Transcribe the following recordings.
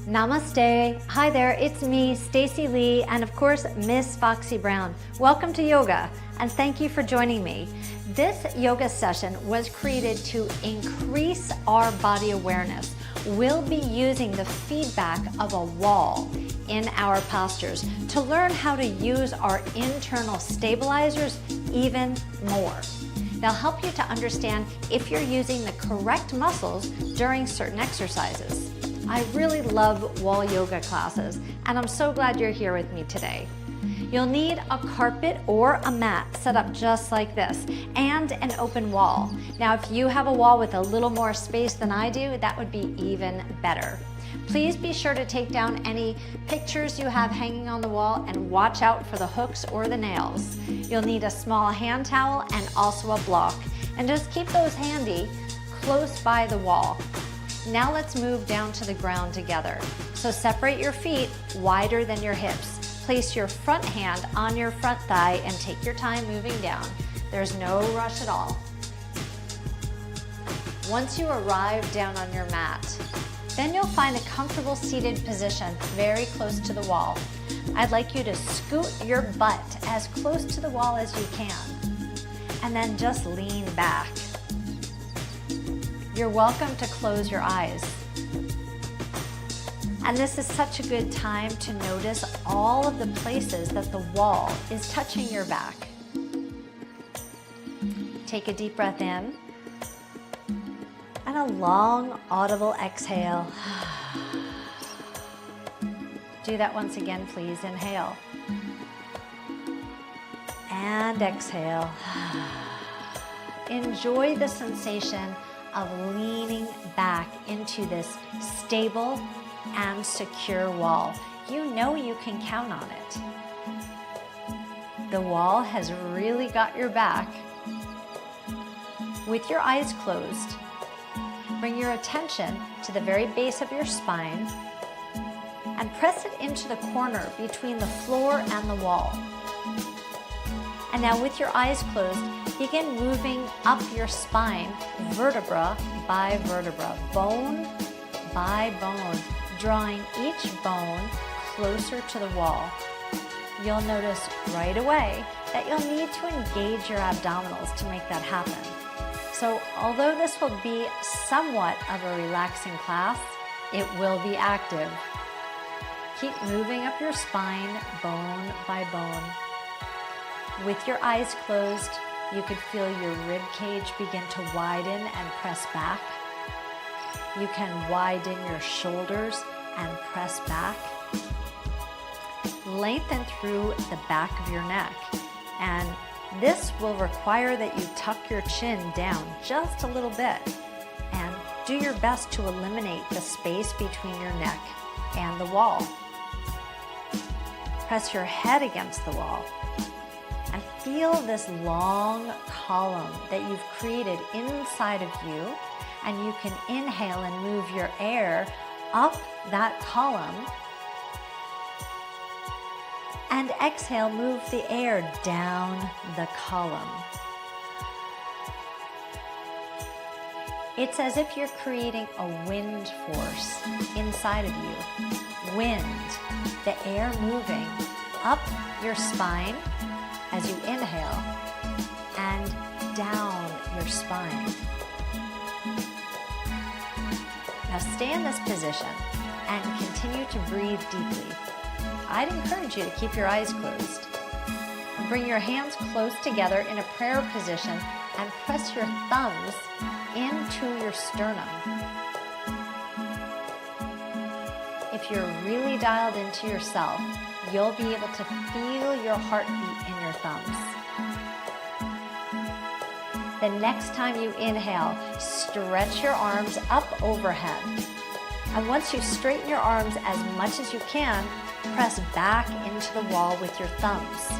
Namaste. Hi there, it's me, Stacey Lei, and of course, Miss Foxy Brown. Welcome to yoga, and thank you for joining me. This yoga session was created to increase our body awareness. We'll be using the feedback of a wall in our postures to learn how to use our internal stabilizers even more. They'll help you to understand if you're using the correct muscles during certain exercises. I really love wall yoga classes, and I'm so glad you're here with me today. You'll need a carpet or a mat set up just like this, and an open wall. Now, if you have a wall with a little more space than I do, that would be even better. Please be sure to take down any pictures you have hanging on the wall and watch out for the hooks or the nails. You'll need a small hand towel and also a block, and just keep those handy close by the wall. Now let's move down to the ground together. So separate your feet wider than your hips. Place your front hand on your front thigh and take your time moving down. There's no rush at all. Once you arrive down on your mat, then you'll find a comfortable seated position very close to the wall. I'd like you to scoot your butt as close to the wall as you can, and then just lean back. You're welcome to close your eyes. And this is such a good time to notice all of the places that the wall is touching your back. Take a deep breath in and a long, audible exhale. Do that once again, please. Inhale and exhale. Enjoy the sensation of leaning back into this stable and secure wall. You know you can count on it. The wall has really got your back. With your eyes closed, bring your attention to the very base of your spine and press it into the corner between the floor and the wall. And now with your eyes closed, begin moving up your spine, vertebra by vertebra, bone by bone, drawing each bone closer to the wall. You'll notice right away that you'll need to engage your abdominals to make that happen. So although this will be somewhat of a relaxing class, it will be active. Keep moving up your spine, bone by bone. With your eyes closed, you could feel your rib cage begin to widen and press back. You can widen your shoulders and press back. Lengthen through the back of your neck. And this will require that you tuck your chin down just a little bit and do your best to eliminate the space between your neck and the wall. Press your head against the wall. And feel this long column that you've created inside of you, and you can inhale and move your air up that column, and exhale, move the air down the column. It's as if you're creating a wind force inside of you. Wind, the air moving up your spine as you inhale, and down your spine. Now stay in this position and continue to breathe deeply. I'd encourage you to keep your eyes closed. And bring your hands close together in a prayer position and press your thumbs into your sternum. If you're really dialed into yourself, you'll be able to feel your heartbeat in your thumbs. The next time you inhale, stretch your arms up overhead. And once you straighten your arms as much as you can, press back into the wall with your thumbs.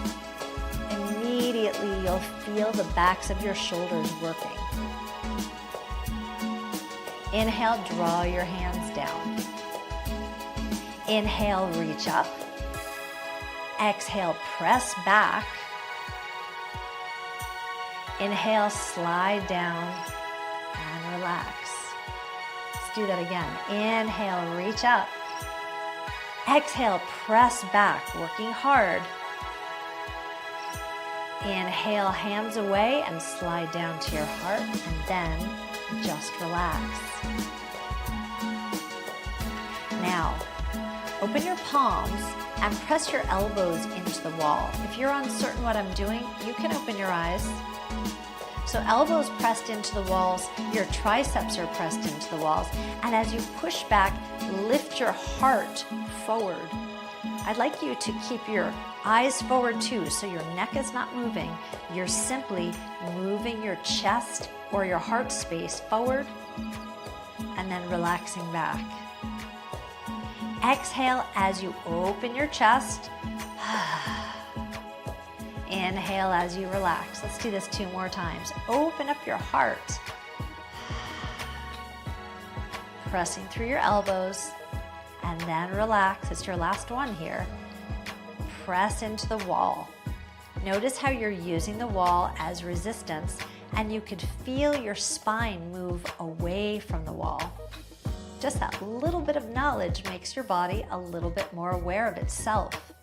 Immediately, you'll feel the backs of your shoulders working. Inhale, draw your hands down. Inhale, reach up. Exhale, press back. Inhale, slide down and relax. Let's do that again. Inhale, reach up. Exhale, press back, working hard. Inhale, hands away and slide down to your heart, and then just relax. Now, open your palms and press your elbows into the wall. If you're uncertain what I'm doing, you can open your eyes. So elbows pressed into the walls, your triceps are pressed into the walls, and as you push back, lift your heart forward. I'd like you to keep your eyes forward too, so your neck is not moving. You're simply moving your chest or your heart space forward and then relaxing back. Exhale as you open your chest. Inhale as you relax. Let's do this 2 more times. Open up your heart. Pressing through your elbows and then relax. It's your last one here. Press into the wall. Notice how you're using the wall as resistance, and you could feel your spine move away from the wall. Just that little bit of knowledge makes your body a little bit more aware of itself.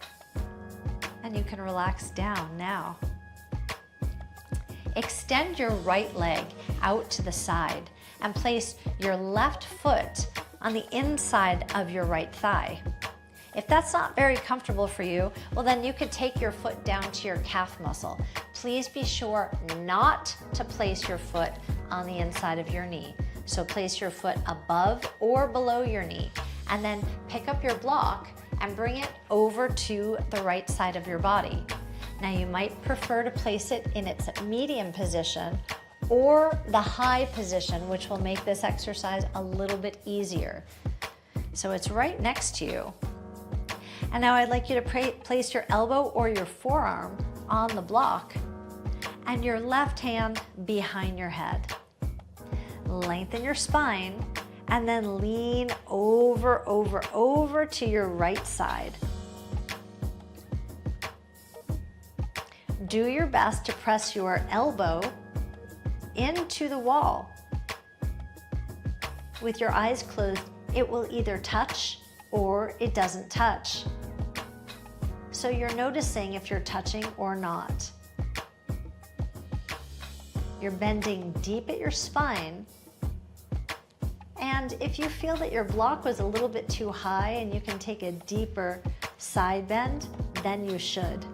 And you can relax down now. Extend your right leg out to the side and place your left foot on the inside of your right thigh. If that's not very comfortable for you, well then you could take your foot down to your calf muscle. Please be sure not to place your foot on the inside of your knee. So place your foot above or below your knee, and then pick up your block and bring it over to the right side of your body. Now you might prefer to place it in its medium position or the high position, which will make this exercise a little bit easier. So it's right next to you. And now I'd like you to place your elbow or your forearm on the block and your left hand behind your head. Lengthen your spine and then lean over to your right side. Do your best to press your elbow into the wall. With your eyes closed, it will either touch or it doesn't touch. So you're noticing if you're touching or not. You're bending deep at your spine. And if you feel that your block was a little bit too high and you can take a deeper side bend, then you should.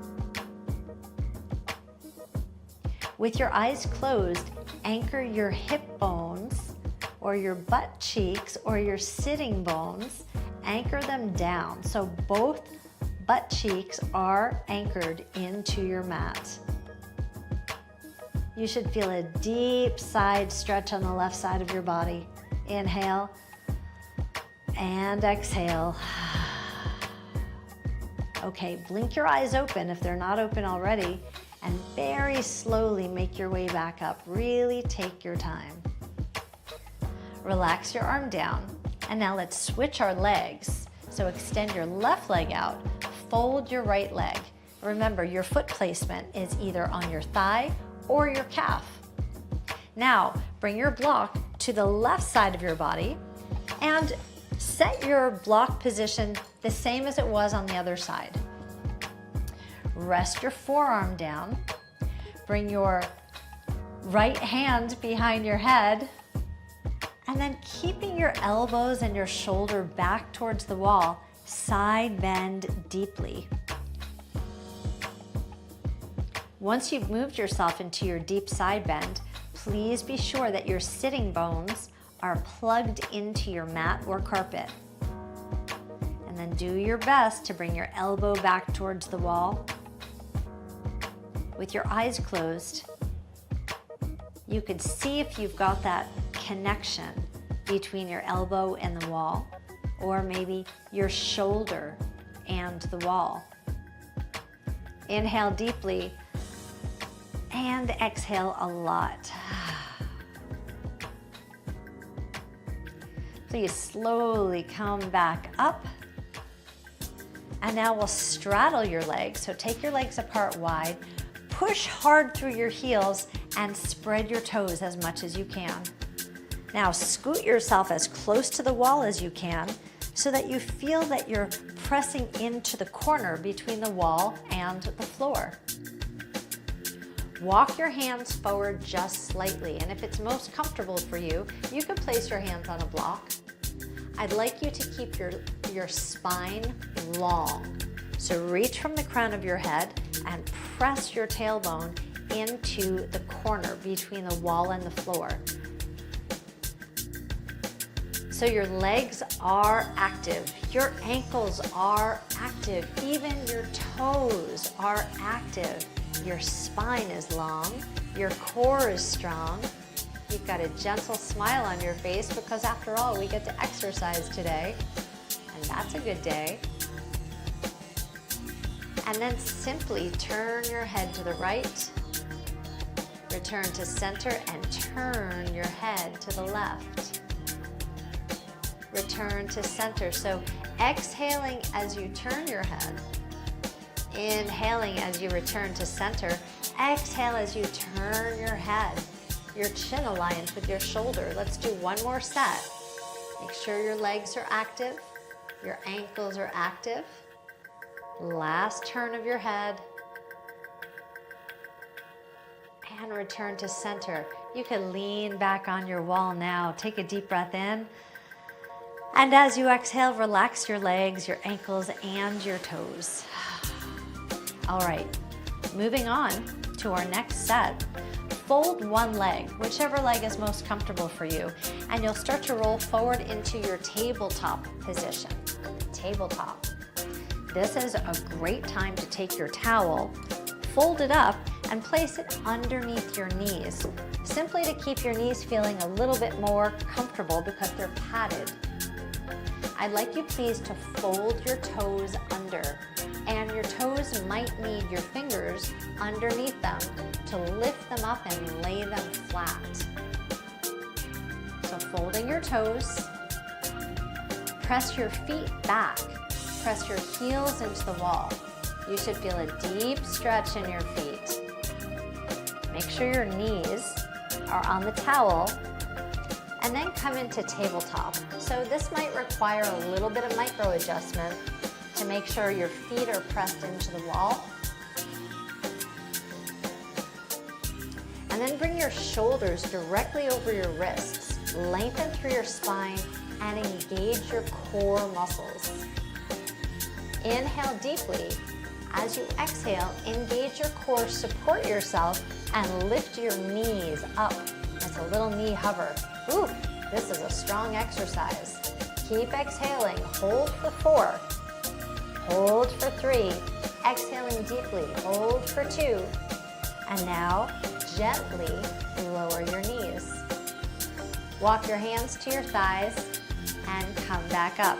With your eyes closed, anchor your hip bones or your butt cheeks or your sitting bones, anchor them down. So both butt cheeks are anchored into your mat. You should feel a deep side stretch on the left side of your body. Inhale and exhale. Okay, blink your eyes open if they're not open already, and very slowly make your way back up. Really take your time. Relax your arm down, and now let's switch our legs. So extend your left leg out, fold your right leg. Remember, your foot placement is either on your thigh or your calf. Now, bring your block to the left side of your body and set your block position the same as it was on the other side. Rest your forearm down. Bring your right hand behind your head, and then keeping your elbows and your shoulder back towards the wall, side bend deeply. Once you've moved yourself into your deep side bend, please be sure that your sitting bones are plugged into your mat or carpet. And then do your best to bring your elbow back towards the wall. With your eyes closed, you could see if you've got that connection between your elbow and the wall, or maybe your shoulder and the wall. Inhale deeply and exhale a lot. Please slowly come back up. And now we'll straddle your legs. So take your legs apart wide, push hard through your heels, and spread your toes as much as you can. Now scoot yourself as close to the wall as you can so that you feel that you're pressing into the corner between the wall and the floor. Walk your hands forward just slightly, and if it's most comfortable for you, you can place your hands on a block. I'd like you to keep your spine long. So reach from the crown of your head and press your tailbone into the corner between the wall and the floor. So your legs are active, your ankles are active, even your toes are active. Your spine is long, your core is strong. You've got a gentle smile on your face because after all, we get to exercise today, and that's a good day. And then simply turn your head to the right, return to center, and turn your head to the left. Return to center. So exhaling as you turn your head, inhaling as you return to center, exhale as you turn your head. Your chin aligns with your shoulder. Let's do one more set. Make sure your legs are active, your ankles are active. Last turn of your head. And return to center. You can lean back on your wall now. Take a deep breath in. And as you exhale, relax your legs, your ankles, and your toes. All right, moving on to our next set. Fold one leg, whichever leg is most comfortable for you, and you'll start to roll forward into your tabletop position. Tabletop. This is a great time to take your towel, fold it up, and place it underneath your knees, simply to keep your knees feeling a little bit more comfortable because they're padded. I'd like you please to fold your toes under, and your toes might need your fingers underneath them to lift them up and lay them flat. So folding your toes, press your feet back, press your heels into the wall. You should feel a deep stretch in your feet. Make sure your knees are on the towel, and then come into tabletop. So this might require a little bit of micro adjustment to make sure your feet are pressed into the wall. And then bring your shoulders directly over your wrists. Lengthen through your spine and engage your core muscles. Inhale deeply. As you exhale, engage your core, support yourself, and lift your knees up. It's a little knee hover. Ooh, this is a strong exercise. Keep exhaling. Hold for 4. Hold for 3. Exhaling deeply. Hold for 2. And now, gently lower your knees. Walk your hands to your thighs and come back up.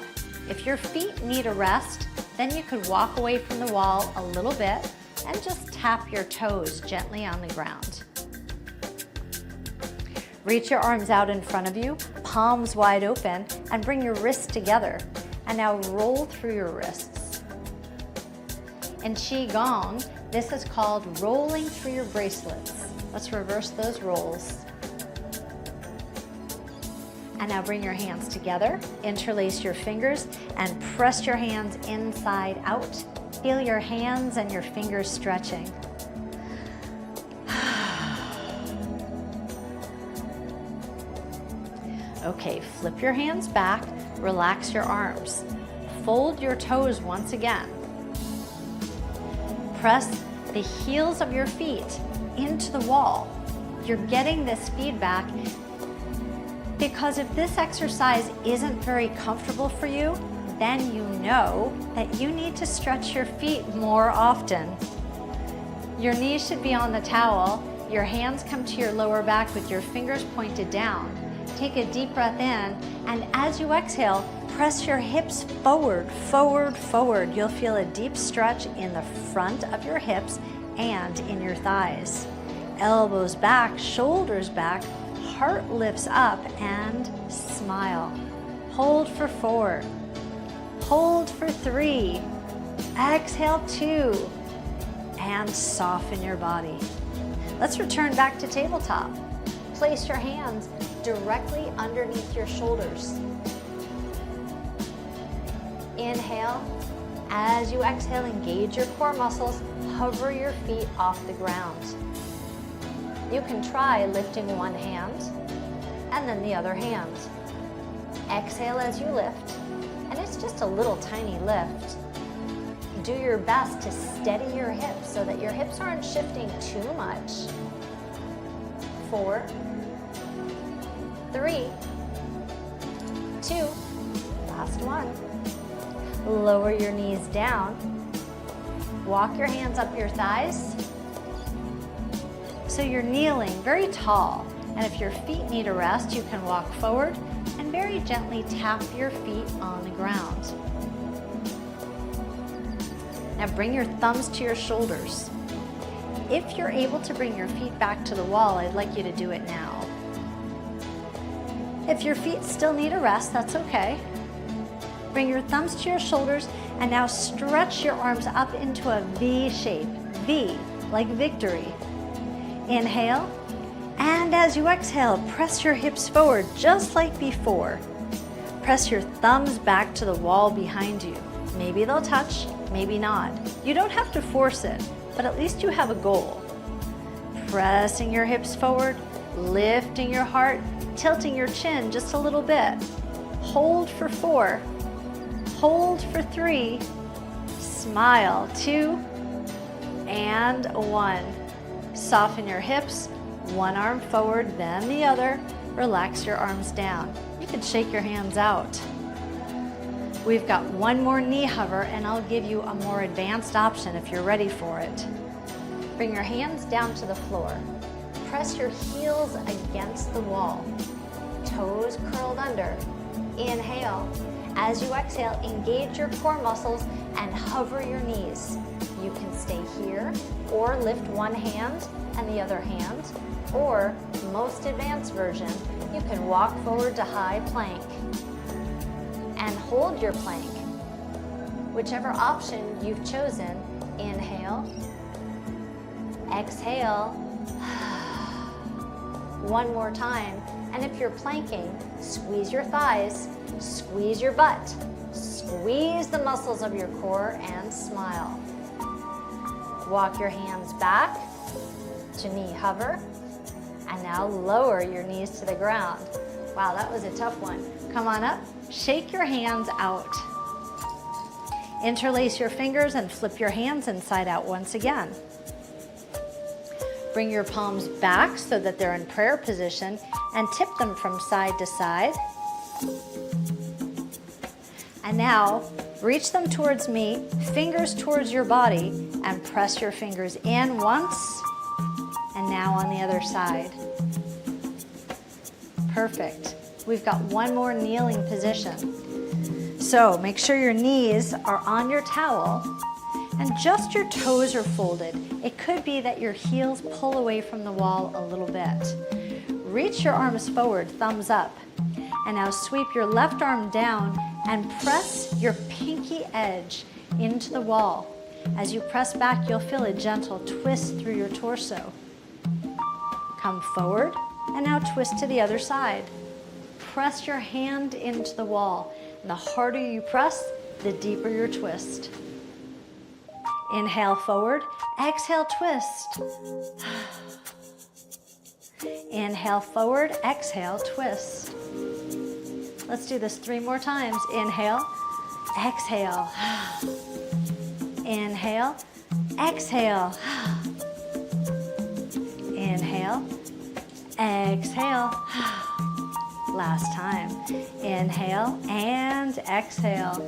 If your feet need a rest, then you could walk away from the wall a little bit and just tap your toes gently on the ground. Reach your arms out in front of you, palms wide open, and bring your wrists together. And now roll through your wrists. In Qigong, this is called rolling through your bracelets. Let's reverse those rolls. And now bring your hands together, interlace your fingers, and press your hands inside out. Feel your hands and your fingers stretching. Okay, flip your hands back, relax your arms. Fold your toes once again. Press the heels of your feet into the wall. You're getting this feedback because if this exercise isn't very comfortable for you, then you know that you need to stretch your feet more often. Your knees should be on the towel. Your hands come to your lower back with your fingers pointed down. Take a deep breath in, and as you exhale, press your hips forward, forward, forward. You'll feel a deep stretch in the front of your hips and in your thighs. Elbows back, shoulders back, heart lifts up, and smile. Hold for 4. Hold for 3. Exhale 2. And soften your body. Let's return back to tabletop. Place your hands directly underneath your shoulders. Inhale. As you exhale, engage your core muscles. Hover your feet off the ground. You can try lifting one hand and then the other hand. Exhale as you lift, and it's just a little tiny lift. Do your best to steady your hips so that your hips aren't shifting too much. 4, 3, 2, last one. Lower your knees down. Walk your hands up your thighs. So you're kneeling very tall. And if your feet need a rest, you can walk forward and very gently tap your feet on the ground. Now bring your thumbs to your shoulders. If you're able to bring your feet back to the wall, I'd like you to do it now. If your feet still need a rest, that's okay. Bring your thumbs to your shoulders and now stretch your arms up into a V shape. V, like victory. Inhale, and as you exhale, press your hips forward just like before. Press your thumbs back to the wall behind you. Maybe they'll touch, maybe not. You don't have to force it, but at least you have a goal. Pressing your hips forward, lifting your heart, tilting your chin just a little bit. Hold for 4, hold for 3, smile, 2, and 1. Soften your hips, one arm forward, then the other. Relax your arms down. You can shake your hands out. We've got one more knee hover, and I'll give you a more advanced option if you're ready for it. Bring your hands down to the floor. Press your heels against the wall. Toes curled under. Inhale. As you exhale, engage your core muscles and hover your knees. You can stay here or lift one hand and the other hand, or most advanced version, you can walk forward to high plank and hold your plank. Whichever option you've chosen, inhale, exhale, one more time. And if you're planking, squeeze your thighs, squeeze your butt, squeeze the muscles of your core and smile. Walk your hands back to knee hover, and now lower your knees to the ground. Wow, that was a tough one. Come on up, shake your hands out. Interlace your fingers and flip your hands inside out once again. Bring your palms back so that they're in prayer position and tip them from side to side. And now, reach them towards me, fingers towards your body, and press your fingers in once, and now on the other side. Perfect. We've got one more kneeling position. So make sure your knees are on your towel and just your toes are folded. It could be that your heels pull away from the wall a little bit. Reach your arms forward, thumbs up. And now sweep your left arm down and press your pinky edge into the wall. As you press back, you'll feel a gentle twist through your torso. Come forward, and now twist to the other side. Press your hand into the wall. And the harder you press, the deeper your twist. Inhale forward, exhale twist. Inhale forward, exhale twist. Let's do this 3 more times. Inhale, exhale. Inhale, exhale. Inhale, exhale. Last time. Inhale and exhale.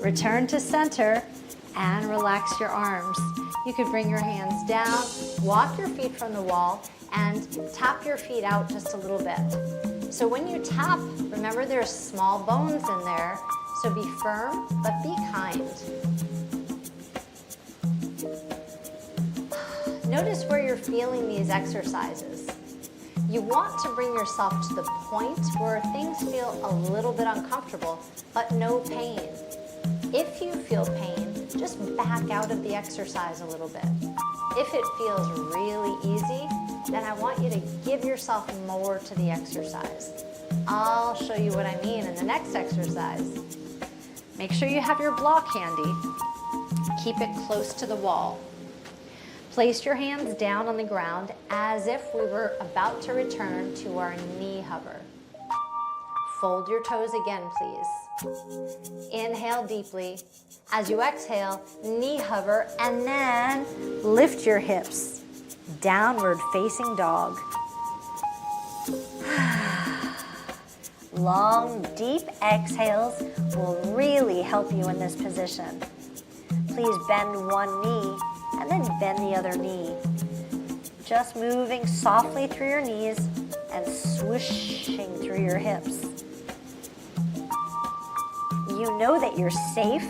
Return to center and relax your arms. You could bring your hands down, walk your feet from the wall, and tap your feet out just a little bit. So when you tap, remember there's small bones in there, so be firm, but be kind. Notice where you're feeling these exercises. You want to bring yourself to the point where things feel a little bit uncomfortable, but no pain. If you feel pain, just back out of the exercise a little bit. If it feels really easy, then I want you to give yourself more to the exercise. I'll show you what I mean in the next exercise. Make sure you have your block handy. Keep it close to the wall. Place your hands down on the ground as if we were about to return to our knee hover. Fold your toes again, please. Inhale deeply. As you exhale, knee hover, and then lift your hips. Downward facing dog. Long, deep exhales will really help you in this position. Please bend one knee and then bend the other knee. Just moving softly through your knees and swishing through your hips. You know that you're safe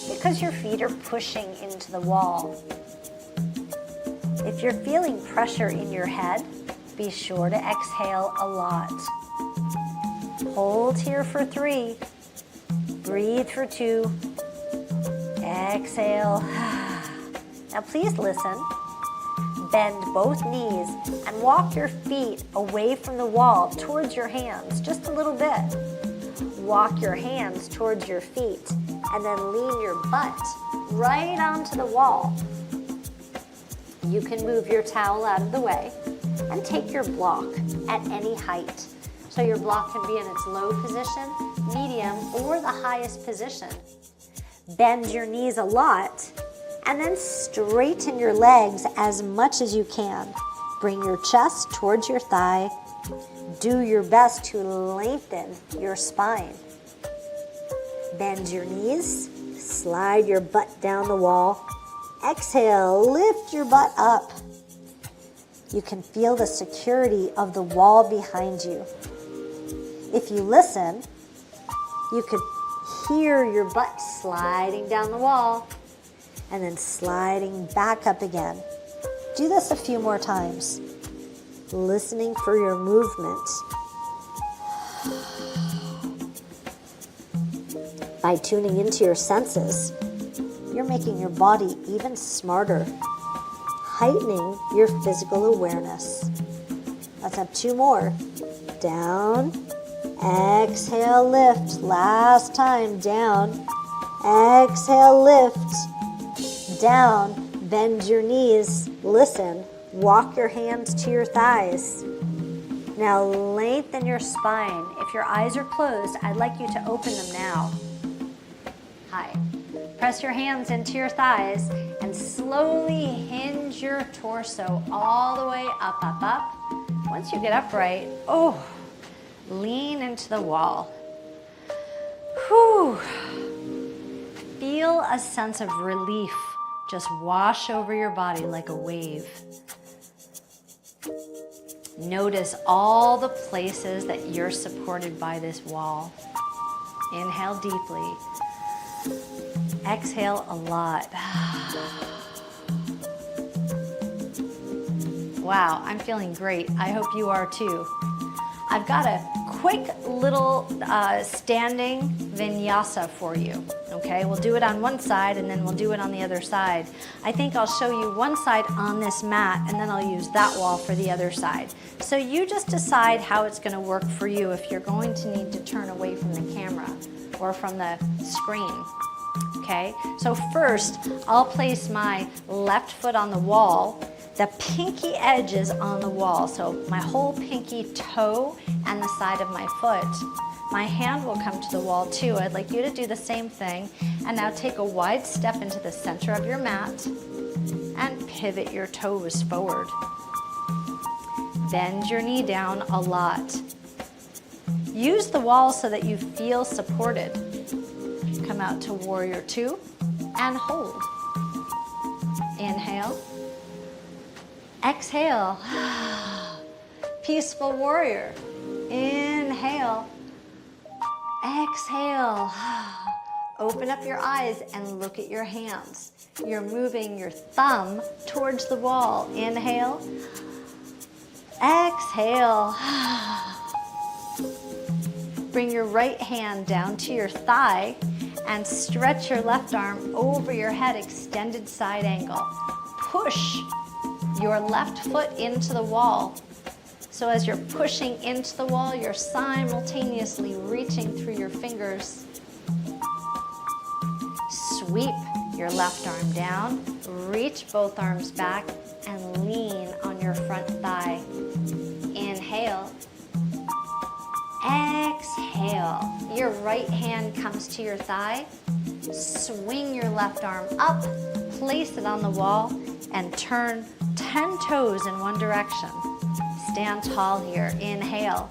because your feet are pushing into the wall. If you're feeling pressure in your head, be sure to exhale a lot. Hold here for 3. Breathe for 2. Exhale. Now please listen. Bend both knees and walk your feet away from the wall towards your hands, just a little bit. Walk your hands towards your feet and then lean your butt right onto the wall. You can move your towel out of the way and take your block at any height. So your block can be in its low position, medium, or the highest position. Bend your knees a lot and then straighten your legs as much as you can. Bring your chest towards your thigh. Do your best to lengthen your spine. Bend your knees, slide your butt down the wall. Exhale, lift your butt up. You can feel the security of the wall behind you. If you listen, you could hear your butt sliding down the wall and then sliding back up again. Do this a few more times, listening for your movement. By tuning into your senses, you're making your body even smarter, heightening your physical awareness. Let's have 2 more. Down, exhale, lift. Last time, down, exhale, lift. Down, bend your knees, listen, walk your hands to your thighs. Now lengthen your spine. If your eyes are closed, I'd like you to open them now. Hi. Press your hands into your thighs and slowly hinge your torso all the way up, up, up. Once you get upright, lean into the wall. Whew. Feel a sense of relief just wash over your body like a wave. Notice all the places that you're supported by this wall. Inhale deeply. Exhale a lot. Wow, I'm feeling great. I hope you are too. I've got a quick little standing vinyasa for you. Okay, we'll do it on one side and then we'll do it on the other side. I think I'll show you one side on this mat and then I'll use that wall for the other side. So you just decide how it's going to work for you if you're going to need to turn away from the camera or from the screen. Okay, so first I'll place my left foot on the wall. The pinky edge is on the wall, so my whole pinky toe and the side of my foot. My hand will come to the wall too. I'd like you to do the same thing. And now take a wide step into the center of your mat and pivot your toes forward. Bend your knee down a lot. Use the wall so that you feel supported. Come out to warrior 2 and hold. Inhale. Exhale. Peaceful warrior. Inhale. Exhale. Open up your eyes and look at your hands. You're moving your thumb towards the wall. Inhale. Exhale. Bring your right hand down to your thigh and stretch your left arm over your head, extended side angle. Push your left foot into the wall. So as you're pushing into the wall, you're simultaneously reaching through your fingers. Sweep your left arm down, reach both arms back, and lean on your front thigh. Inhale. Exhale. Your right hand comes to your thigh. Swing your left arm up, place it on the wall, and turn 10 toes in one direction. Stand tall here. Inhale.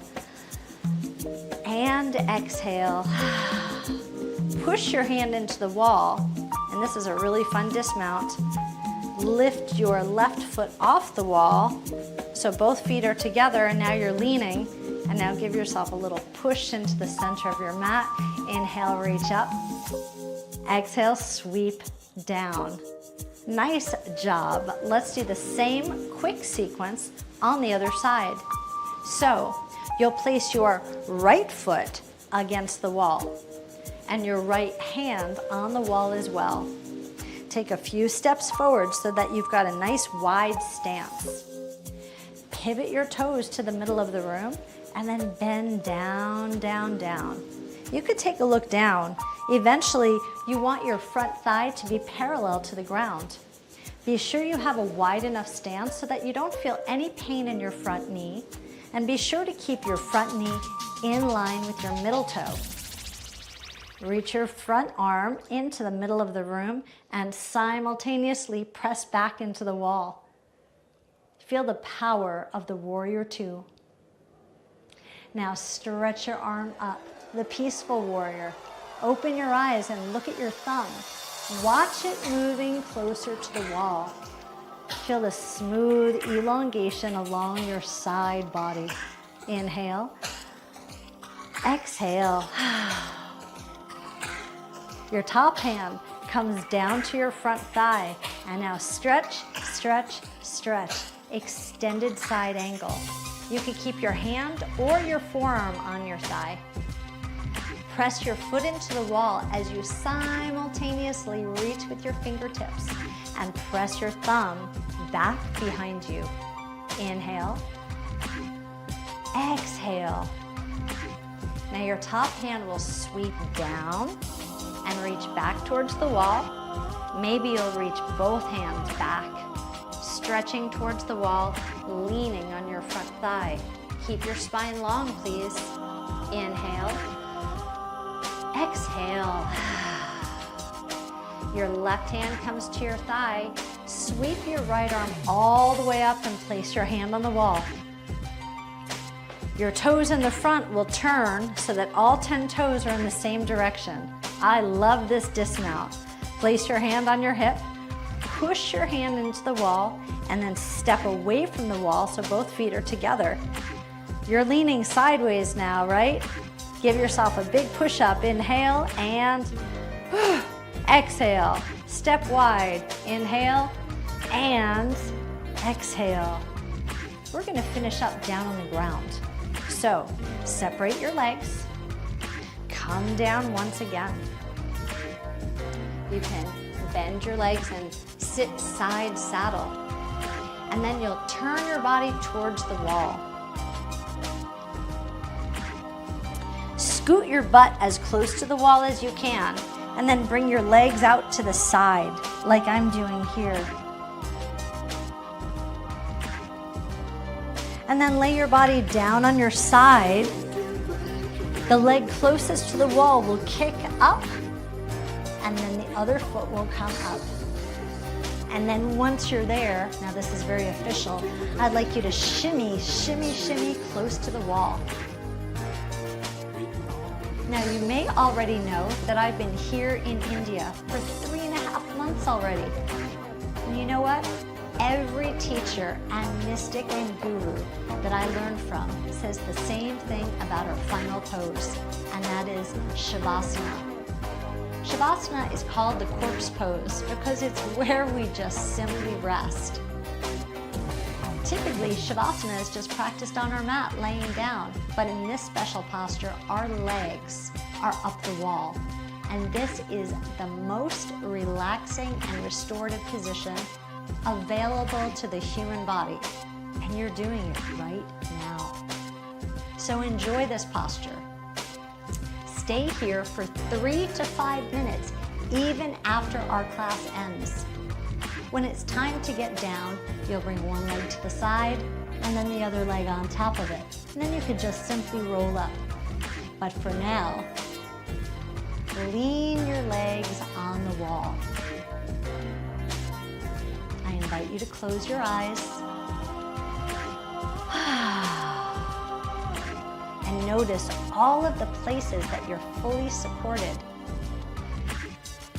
And exhale. Push your hand into the wall, and this is a really fun dismount. Lift your left foot off the wall, so both feet are together, and now you're leaning. And now give yourself a little push into the center of your mat. Inhale, reach up. Exhale, sweep down. Nice job. Let's do the same quick sequence on the other side. So you'll place your right foot against the wall and your right hand on the wall as well. Take a few steps forward so that you've got a nice wide stance. Pivot your toes to the middle of the room and then bend down, down, down. You could take a look down. Eventually, you want your front thigh to be parallel to the ground. Be sure you have a wide enough stance so that you don't feel any pain in your front knee, and be sure to keep your front knee in line with your middle toe. Reach your front arm into the middle of the room and simultaneously press back into the wall. Feel the power of the warrior two. Now stretch your arm up, the peaceful warrior. Open your eyes and look at your thumb. Watch it moving closer to the wall. Feel the smooth elongation along your side body. Inhale. Exhale. Your top hand comes down to your front thigh. And now stretch, stretch, stretch. Extended side angle. You can keep your hand or your forearm on your thigh. Press your foot into the wall as you simultaneously reach with your fingertips and press your thumb back behind you. Inhale. Exhale. Now your top hand will sweep down and reach back towards the wall. Maybe you'll reach both hands back, stretching towards the wall, leaning on your front thigh. Keep your spine long, please. Inhale. Exhale. Your left hand comes to your thigh. Sweep your right arm all the way up and place your hand on the wall. Your toes in the front will turn so that all 10 toes are in the same direction. I love this dismount. Place your hand on your hip, push your hand into the wall, and then step away from the wall so both feet are together. You're leaning sideways now, right? Give yourself a big push-up. Inhale and exhale. Step wide. Inhale and exhale. We're going to finish up down on the ground. So separate your legs. Come down once again. You can bend your legs and sit side saddle. And then you'll turn your body towards the wall. Scoot your butt as close to the wall as you can, and then bring your legs out to the side, like I'm doing here. And then lay your body down on your side. The leg closest to the wall will kick up, and then the other foot will come up. And then once you're there, now this is very official, I'd like you to shimmy, shimmy, shimmy close to the wall. Now you may already know that I've been here in India for 3.5 months already. And you know what? Every teacher and mystic and guru that I learned from says the same thing about our final pose, and that is Shavasana. Shavasana is called the corpse pose because it's where we just simply rest. Typically, Shavasana is just practiced on our mat, laying down, but in this special posture, our legs are up the wall. And this is the most relaxing and restorative position available to the human body. And you're doing it right now. So enjoy this posture. Stay here for 3 to 5 minutes, even after our class ends. When it's time to get down, you'll bring one leg to the side and then the other leg on top of it. And then you could just simply roll up. But for now, lean your legs on the wall. I invite you to close your eyes. And notice all of the places that you're fully supported.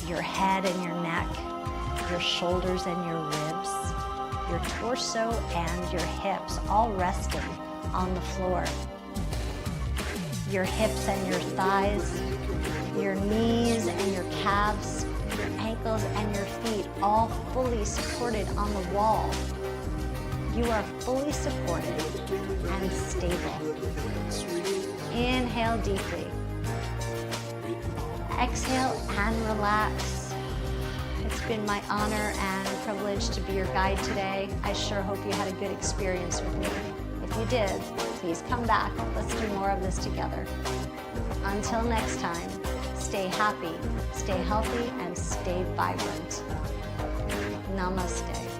Your head and your neck, your shoulders and your ribs, your torso and your hips all resting on the floor. Your hips and your thighs, your knees and your calves, your ankles and your feet all fully supported on the wall. You are fully supported and stable. Inhale deeply. Exhale and relax. It's been my honor and privilege to be your guide today. I sure hope you had a good experience with me. If you did, please come back. Let's do more of this together. Until next time, stay happy, stay healthy, and stay vibrant. Namaste.